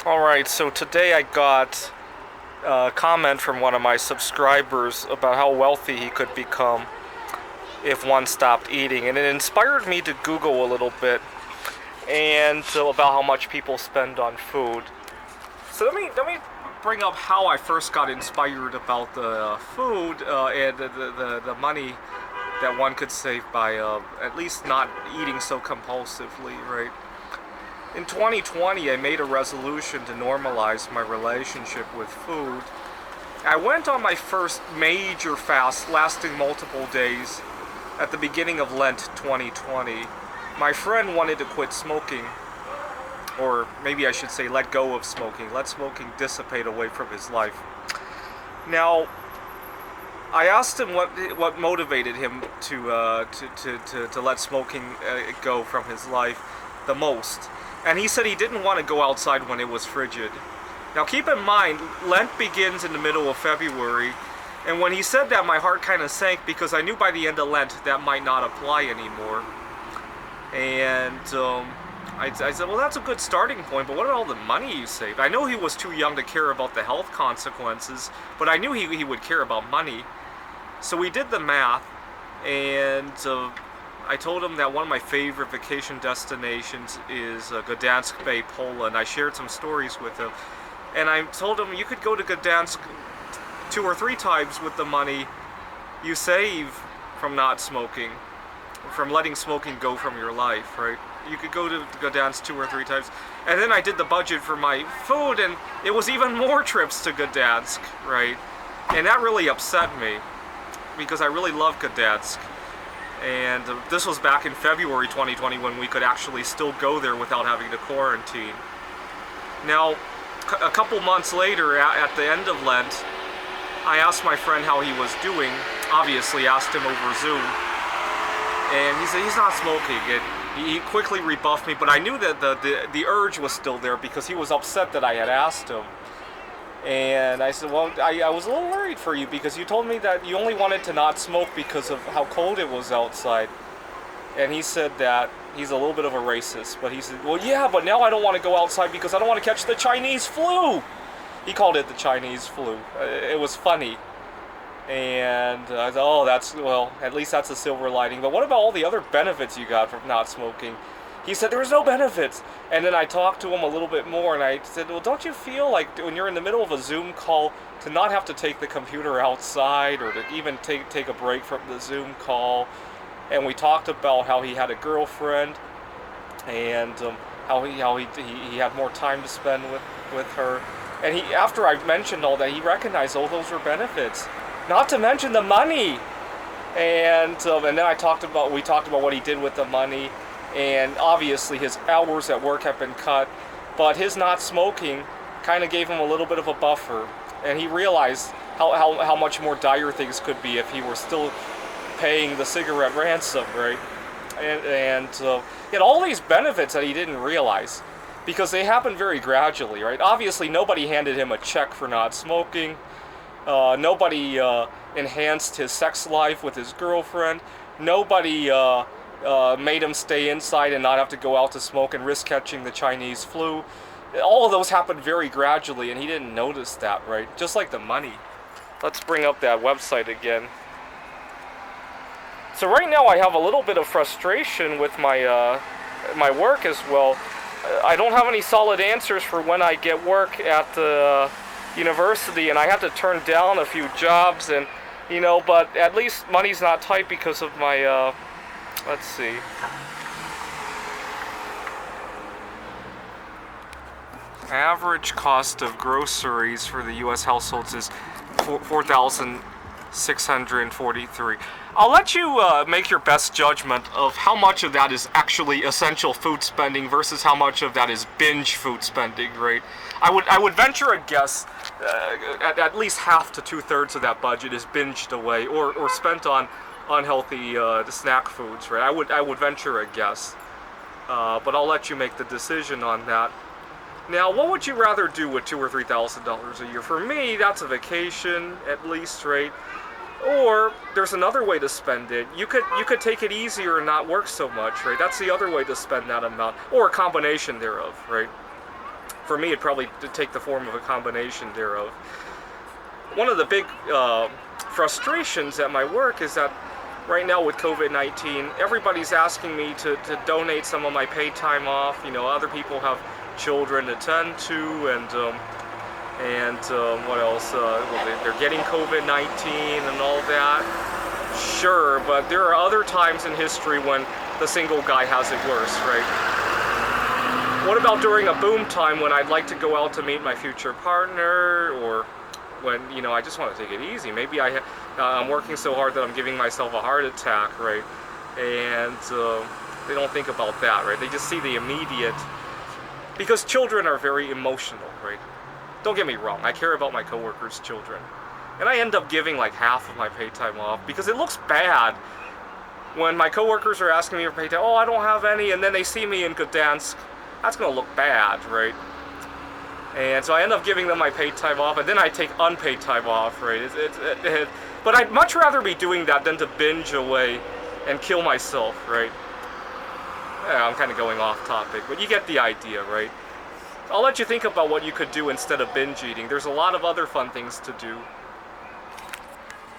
Alright, so today I got a comment from one of my subscribers about how wealthy he could become if one stopped eating, and it inspired me to Google a little bit and about how much people spend on food. So let me bring up how I first got inspired about the food and the money that one could save by at least not eating so compulsively, right? In 2020, I made a resolution to normalize my relationship with food. I went on my first major fast lasting multiple days at the beginning of Lent 2020. My friend wanted to quit smoking, or maybe I should say let go of smoking, let smoking dissipate away from his life. Now, I asked him what motivated him to let smoking go from his life the most, and he said he didn't want to go outside when it was frigid. Now keep in mind, Lent begins in the middle of February, and when he said that, my heart kind of sank because I knew by the end of Lent that might not apply anymore. And I said, well, that's a good starting point, but what about all the money you saved? I know he was too young to care about the health consequences, but I knew he would care about money. So we did the math, and I told him that one of my favorite vacation destinations is Gdansk Bay, Poland. I shared some stories with him, and I told him you could go to Gdansk 2 or 3 times with the money you save from not smoking, from letting smoking go from your life, right? You could go to Gdansk 2 or 3 times. And then I did the budget for my food, and it was even more trips to Gdansk, right? And that really upset me because I really love Gdansk. And this was back in February 2020 when we could actually still go there without having to quarantine. Now, a couple months later, at the end of Lent, I asked my friend how he was doing. Obviously, asked him over Zoom, and he said he's not smoking. He quickly rebuffed me, but I knew that the urge was still there because he was upset that I had asked him. And I said, well, I was a little worried for you because you told me that you only wanted to not smoke because of how cold it was outside. And he said that he's a little bit of a racist, but he said, well, yeah, but now I don't want to go outside because I don't want to catch the Chinese flu. He called it the Chinese flu. It was funny. And I thought, oh, well, at least that's a silver lining. But what about all the other benefits you got from not smoking? He said there was no benefits. And then I talked to him a little bit more, and I said, well, don't you feel like when you're in the middle of a Zoom call to not have to take the computer outside or to even take a break from the Zoom call? And we talked about how he had a girlfriend and how he had more time to spend with her. And after I mentioned all that, he recognized all those were benefits. Not to mention the money. And then we talked about what he did with the money. And obviously his hours at work have been cut, but his not smoking kind of gave him a little bit of a buffer, and he realized how much more dire things could be if he were still paying the cigarette ransom, right? And he had all these benefits that he didn't realize because they happened very gradually, right? Obviously nobody handed him a check for not smoking. Nobody enhanced his sex life with his girlfriend. Nobody made him stay inside and not have to go out to smoke and risk catching the Chinese flu. All of those happened very gradually, and he didn't notice that, right? Just like the money. Let's bring up that website again. So right now I have a little bit of frustration with my work as well. I don't have any solid answers for when I get work at the university, and I have to turn down a few jobs, and but at least money's not tight because of my let's see. Average cost of groceries for the U.S. households is $4,643. I'll let you make your best judgment of how much of that is actually essential food spending versus how much of that is binge food spending, right? I would venture a guess at least half to 2/3 of that budget is binged away or spent on unhealthy snack foods, right? I would venture a guess, but I'll let you make the decision on that. Now, what would you rather do with $2,000 or $3,000 a year? For me, that's a vacation, at least, right? Or there's another way to spend it. You could take it easier and not work so much, right? That's the other way to spend that amount, or a combination thereof, right? for me, it'd probably take the form of a combination thereof. One of the big frustrations at my work is that right now with COVID-19, everybody's asking me to donate some of my paid time off. You know, other people have children to tend to, and what else? Well, they're getting COVID-19 and all that. Sure, but there are other times in history when the single guy has it worse, right? What about during a boom time when I'd like to go out to meet my future partner, or when, you know, I just want to take it easy? Maybe I'm working so hard that I'm giving myself a heart attack, right? And they don't think about that, right? They just see the immediate, because children are very emotional, right? Don't get me wrong, I care about my coworkers' children. And I end up giving like half of my paid time off because it looks bad when my coworkers are asking me for paid time. Oh, I don't have any, and then they see me in Gdansk. That's gonna look bad, right? And so I end up giving them my paid time off, and then I take unpaid time off, right? But I'd much rather be doing that than to binge away and kill myself, right? Yeah, I'm kind of going off topic, but you get the idea, right? I'll let you think about what you could do instead of binge eating. There's a lot of other fun things to do.